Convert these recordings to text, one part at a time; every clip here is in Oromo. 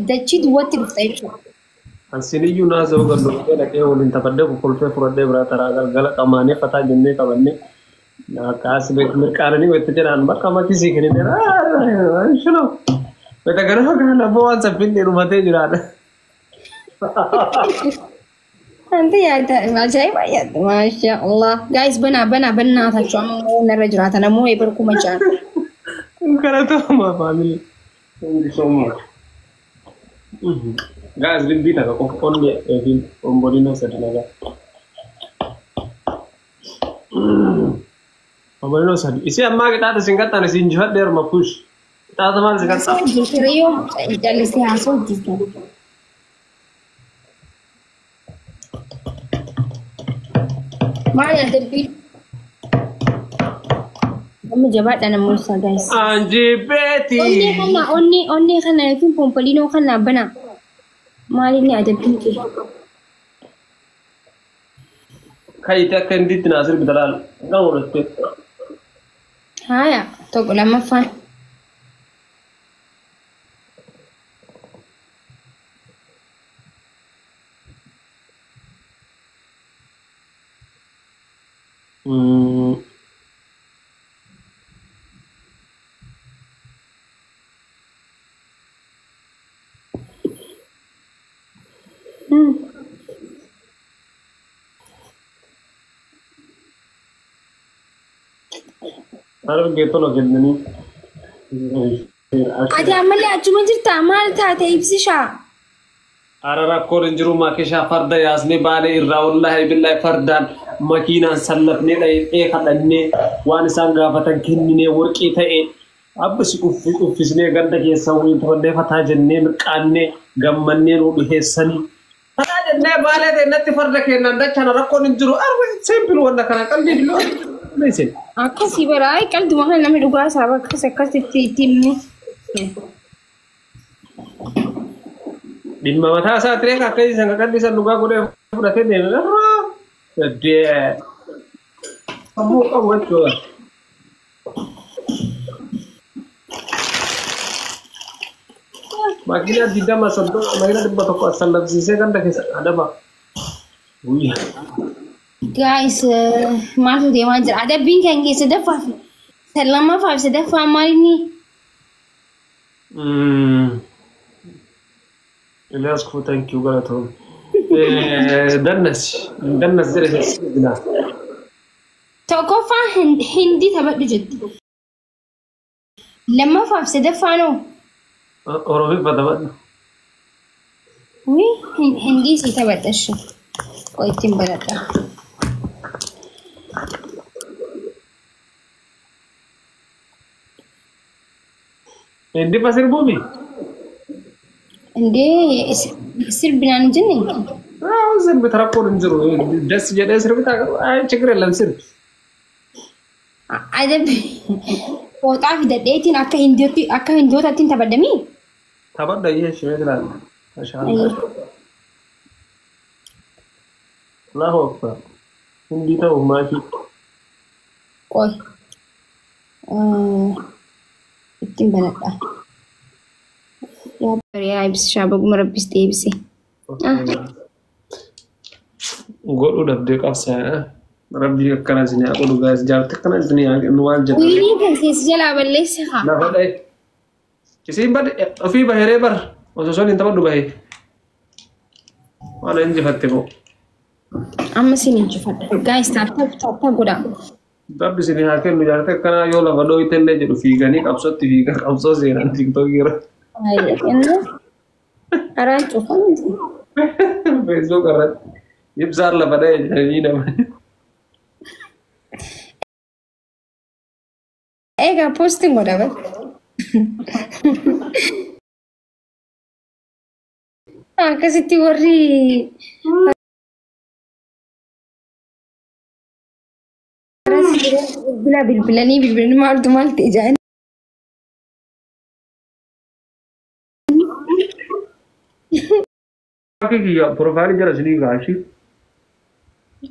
dachii duwwaatti dhufta jechuudha. Ansiniyyuu naasoo galduu dhaqee waliin taphadde kolfee fudhadhee biraa taraa galgala qamaanee fataa jennee qabannee akkas mirqaananii wayita jedhaan bakka makisii kenninee shunoo wayita ganama kana waan saffin dhumatee jiraadha. Nanti yaada ajaa'ibaa yaadda maashaa Allah. Guys banaa tachuu amma narra jiraata namoo eebar kuma jaan. Karatoma family. Thank you so much. Guys, will be like only on Bodino Satanaga. Bodino Sat. Is a market at the Singatan is in Jihad there, Mapush. That's the man that got Rio, jealousy has all this. Maya the beat. I'm jabat dan Musa guys. Anji Betty. Only kana yakin Pompolino kana bana. Mali ni ada beat. Kai ta kan dit Nasir bidalal. Gawo respect. Haya, to lama fan. Alam gitu loh jadi Ada amalnya cuma cerita amal tata ibsisha. Arara korin jiru makisha farda yasne bale irrawallahi billahi fardan makina sallafne da kadhanne wani sanga fatan kinnine worqi ta'e abbasi uffisne ganda ke sawi tonde fata jenne mirqanne gammanne no duhessani fata jenne bale de natti farda kenan dachana rakkonin jiru arwa simple wanda kana qalbi dilo listen Akkasii baraa qalbii waan namni dhugaa isaa akkasitti timni. Dhimma mataa isaa tiree akkasii san qalbii san dhugaa godhee fudhatee deeme. Sadee. Ammoo qabu jechuudha. Makiina digdama soddoma makiina 100 sallabsiisee ganda keessa adaba. Guys, maal deemaa jira? Adabbiin kan keessa daffaa fi sallammaffaa fi sadaffaa maali? Elias ko thank you galato. Dannas jira keessa. Tokkoffaa hindi taphadhu jetti. Lammaffaa fi sadaffaa noo? Oromoo taphadhu. Hindi si taphadha shi. Koo ittiin baladha. Hindi pasir bumi. Hindi sirbinaan jenne. Sirbi tarakkoo hin jiru. Das jedhee sirbi ta'a chigire lam sirbi. Adabbi fooxaa fi dadheetiin akka hindootaatti taphadhamii. Taphadha ishee jiran. Mashallah. Allahu akbar. Hindi ta'u maafi. Qoy. Ittiin banadha. Yaa ibsishaa baguma rabbis deebise. Godhu dhabdee qabsaa. Rabbi akkana isin haa godhu gaas jaartii akkana isin haa nu waan jedhu. Wiilii kan keessi jalaa balleessa haa. Lafa dha'e. Isiin badde ofii baheree bar osoo soon hin taphadhu bahee. Waan injifatte moo. Amma sin injifadha. Gaayis taaptaa godhaa. Rabbi isin haa kennu jaartii akkana yoo lafa dhooyite illee jedhu fiiganii qabsootti fiigaa qabsoo seenan tiiktookii irra. Inna araan cufamu. Facebook irratti ibsaan lafa dha'e jedhanii nama. Egaa postiin godha bara. Akkasitti warri bilbilanii maaltu ta'e jedhan. Profaayilii jala isinii gaashii.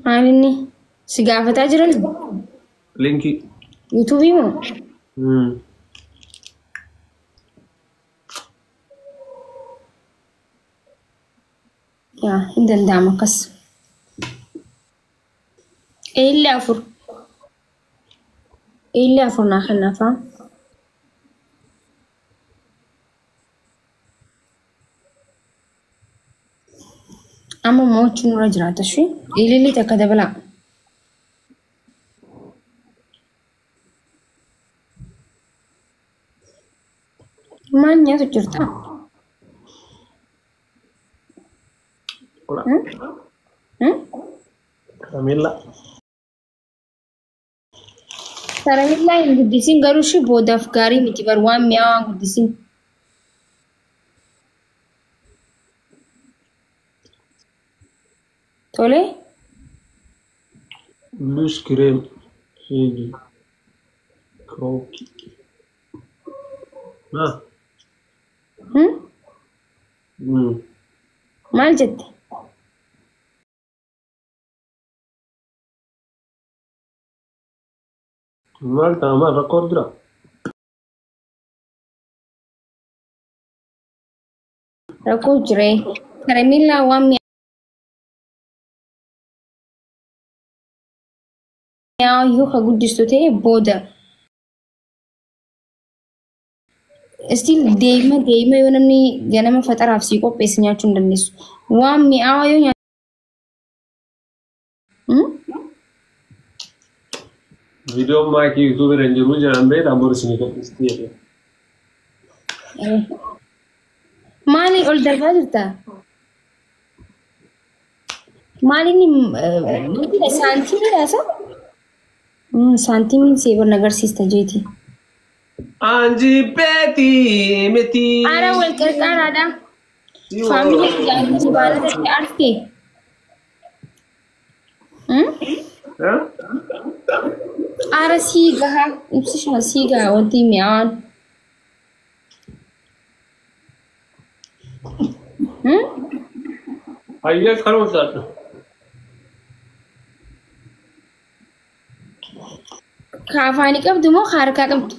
Maalinni si gaafataa jiran? Linkii. Yuutuubii moo? يا عندنا دعم قص إيه اللي أفر ناخلنا فا أما موت شنو رجعت شوي اللي تكذب لا ما نيا تجرتا Kamila. Karamilla in guddisin garuu shi boodaaf gaarii miti bar waan mi'aawaa guddisin. Tole? Lush cream. Higi. Kroki. Maal jette? Maal ta'ama rakkoo jira? Rakkoo jiree. Karamillaa waan mi'aawaa yoo ka guddistu ta'e booda. Still deema yoo namni ganama faxaraaf sii qopheesse nyaachuu hin dandeessu. Waan mi'aawaa yoo nyaatu. Video maakii YouTube irra jiru jedhan beektaa boris ni qopheessitee. Maali ol darbaa jirta? Maali saantiimiidha isa? Saantiimiin seebar nagarsiista jeeti. Anji Betty miti. Ara wal qarqaraadha. Faamilii jaallatu baala argite. Ara sii gaha ibsishuma sii gaha wanti mi'aawaan. Hayyee karoorsaadha. Ka afaanii qabdu moo ka harkaa qabdu?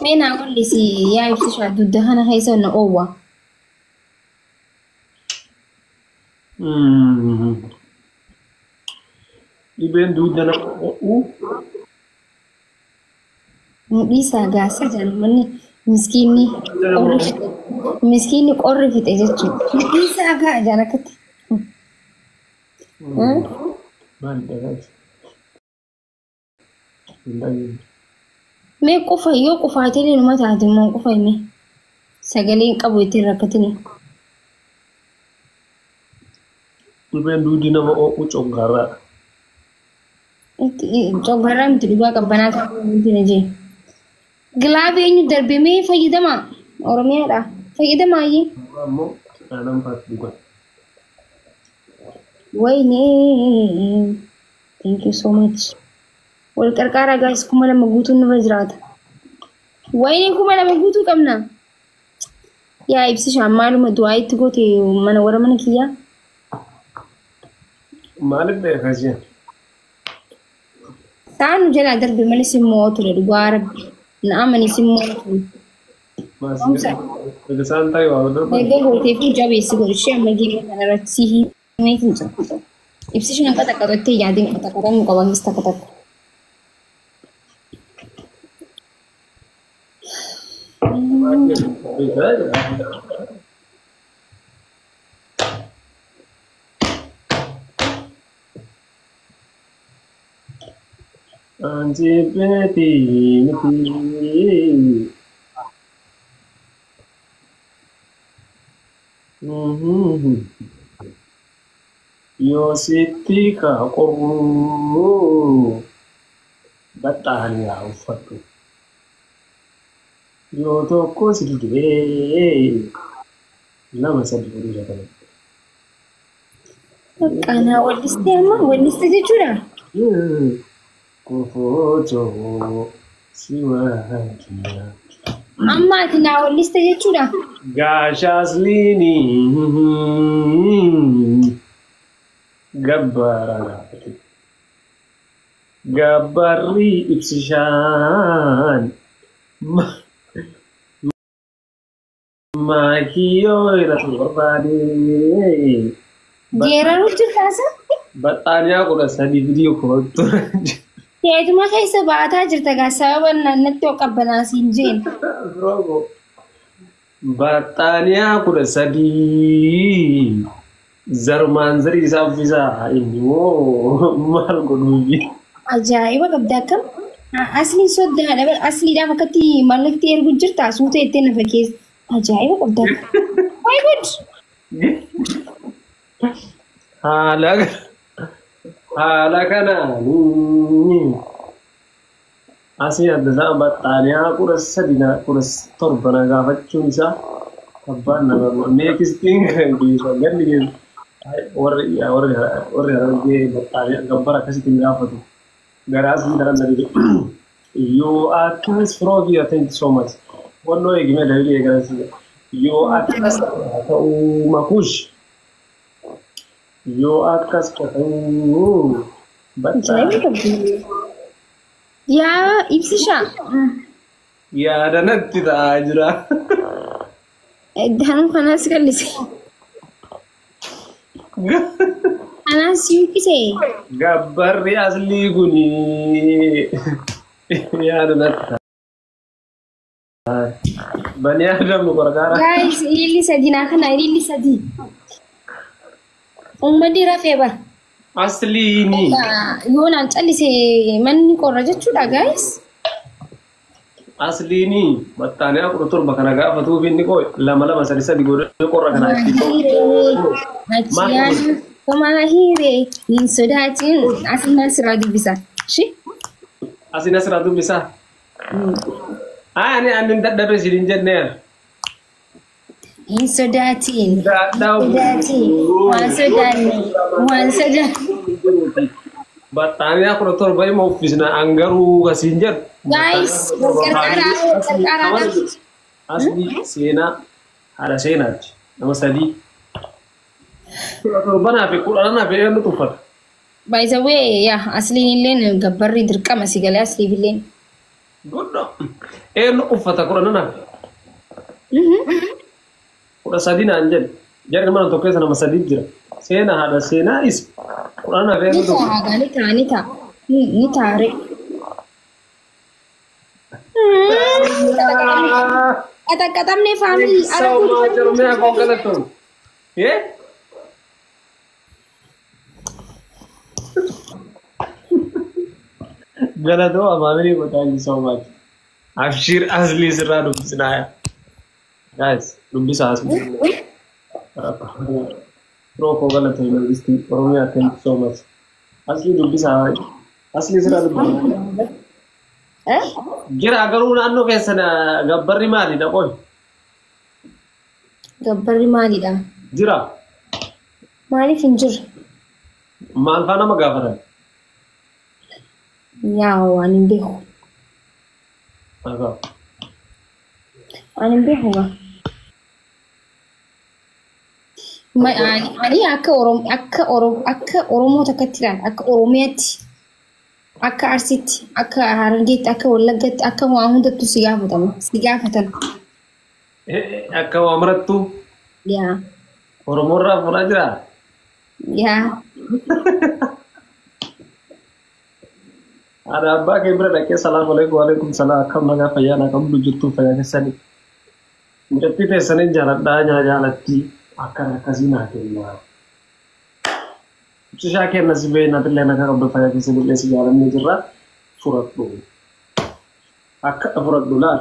Mena walli si yaa ibsishaa dudda kana keessa na oowwa. Dhibeen dudda na oowwu. Mudhiisaa gaasa jedhamanni miskiinni qorri fixe jechuudha. Mudhiisaa gaa jaalakatti. Maal dhagaati? Mee qofa yoo qofaatee numa taate immoo qofa hime sagaleen qabu ittiin rakkatini. Dhibeen duddi nama oowwu coggaarraadha. Coggaarraa miti dhugaa qabbanaa ta'uu wanti na jee. Gilaabee eenyu darbee fayyadama Oromiyaadha. Fayyadamaayyee. Ammoo aannan faatti dhugan. Waynee. Thank you so much. Wal qarqaaraa guys 2,000 guutuun nurra jiraata. Waynee 2,000 guutuu qabna. Yaa ibsishaan maaluma du'aa itti goote mana warra mana kiyyaa. Maaliif beekaa jiran? Saanu jalaa darbe malee simmoo ture dhugaa rabbi. Na'amani simmoo ture. Isaan ta'e waa darba. Egaa gootee fi jabeessi godhishee amma geemee kanarratti si himeetiin jira. Ibsishaan qaxaqaxattee yaadiin qaxaqaxamuu qabanis takka takka. Anji Betty miti. Yoo sitti ka qorruu baxxaan yaa uffatu. Yoo tokko si didee lama sadi furii shakala. Qaanaa wallistee amma walliste jechuudha. Kofootoo si waajiya. Amma ati naa walliste jechuudha. Gaashaasliinii gabbaara laafate. Gabbarri ibsishaan maakiyoo irratti barbaade. Geeraruu jirtaasa? Baxaaniyaa 13 viidiyoo koottu. Teetuma keessa baataa jirta gaa sababa naannatti oo qabbanaasiin jeen. Baxaaniyaa 13 zarumaan zarii isaa uffisaa inni moo maal godhuufi. Ajaa'iba qabda akkam? Asliin soddaadha asliidhaaf akkatti mallattee ergu jirta suuta itti nafa keessa. Ajaa'iba qabda akkam? My God! Haala kanaan asii adda isaa baxaaniyaa 13 gaafachuun isaa abbaan nama neekistiin ganni geessu. warri gabbara akkasitti gaafatu garaa asii daran dhabee yoo akkas firoogiya thank you so much wannoo eegimee dhabee eegalasii yoo akkas ta'uu makuush yoo akkas ta'uu yaa ibsishaa yaada natti ta'aa jira danuu kanaas kallise anas yukise gabbarri aslii kuni yaada natti bani adam qorqara guys illi sadina kana illi sadi ummadi rafee bar asliini yoonaan callise manni qorra jechuudha guys asliini baxaaniyaa 17 kana gaafatuuf inni qoo 2 godhe qorra kana Acian kemana hire in sodaatiin asina siradu bisa shi asina siradu bisa ani anin dadhabe sidin jenne in sodaatiin waan sodaanne baxaaniyaa 17 ima uffisna angaruu kasiin jedhu guys qarqara asli seenaa haadha seenaati nama sadii Banaa fi kudhanaa fi eenyu tuffata. By the way, yeah, asliin illeen gabbarri dirqama si galee asliif illeen. Goddo. Eenyu uffata kudhanaa. 13 naan jedhe. Jarri mana tokko keessa nama sadii jira. Seenaa haadha seenaa is kudhanaa fi eenyu tuffata. Ni taare. Kata-katamne family. Sama jarumnya kau kena tuh. Yeah? Gala doa family ko thank you so much. Afshir asli sirra dubbisna ya. Guys, dubbisa asli. Pro ko gala to university Oromia thank you so much. Asli dubbisa asli sirra dubbisna. Jira garuu naannoo keessana gabbarri maalidha qoy? Gabbarri maalidha? Jira. Maaliif hin jiru? Maal faa nama gaafatan? Yaa waan hin beeku. Waan hin beeku gaa. Ani akka Oromoo takkatti ilaala, akka Oromiyaatti, akka Arsiitti, akka Harargeetti, akka Wallaggaatti, akka waan hundattuu si gaafatan. Akka waa marattuu? Yaa. Oromoo irraa fuudhaa jiraa? Yaa. Ada abbaa kee bira dhaqee salaamualaikum waalaikum salaam akkam nagaa fayyaa na qabdu jirtu fayyaa keessanii. Mucattii teessanii jaaladhaa jaalatti akkana akkasii naa kenna. Ibsishaa kenna si bee natillee nagaa qabdu fayyaa keessanii illee si jaalannee jirra furadhu. Akka furadhu laal.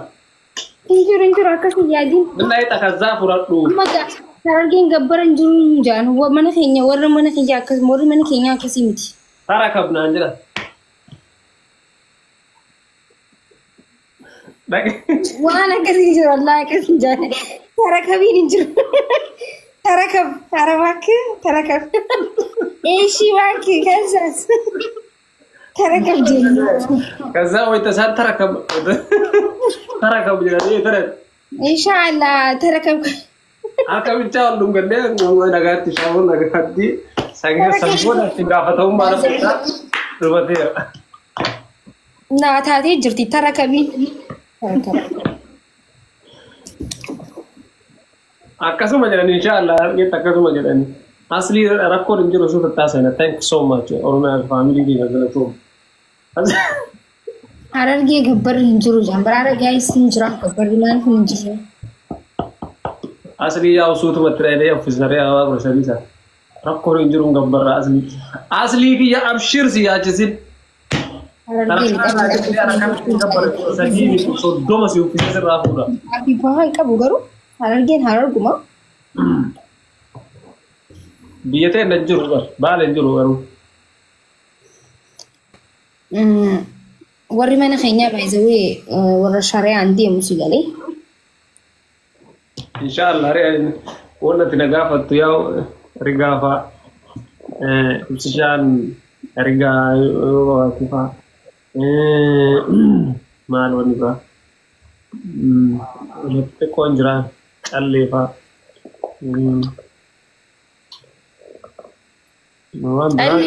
Injuru akkasii yaadiin. Billahi takazaa furadhu. Harargeen gabbara hin jiru jaan mana keenya warra mana keenya akkasii warri mana keenya akkasii miti. Tara kabnaan jira. Waan akkasii jiru Allah akkasii jaane tarakabiin hin jiru. Tarakab. Eeshi waaki kansas. Tarakab jenna. Kaza wayta san tarakab jedhanii tarak. Inshallah tarakab. Akka bichaa wal dhungannee ngomee nagaatti shaawwan nagaatti sangee sangoodha itti gaafatamummaa lafa dhumateera. naataatee jirti tara kabiin. Akkasuma jedhani inshallah argeet akkasuma jedhani. Asli rakkoon hin jiru suuta taasina. Thank you so much. Oromiyaa family keenya galatoom. Harargee gabbarri hin jiru jambara Harargee hin jira gabbarri maal hin jiru. Asli yaa suutu matiraalee ofisnaree hawaa groceries. Rakkoon hin jiru gabbarra asli. Asli kiyya abshir siyaachisin. Soddoma si uffisa sirraa fuudha. Bahan qabu garuu Harargeen Hararguma. Biyya ta'e na jiru baala hin jiru garuu. Warri mana keenyaa baay'isawee warra shari'aan deemu si galee. Inshallah wanti na gaafattu yaa rigaafa ibsishaan rigaa kifaa maal wani faa xiqqoon jira callee faa waan biraa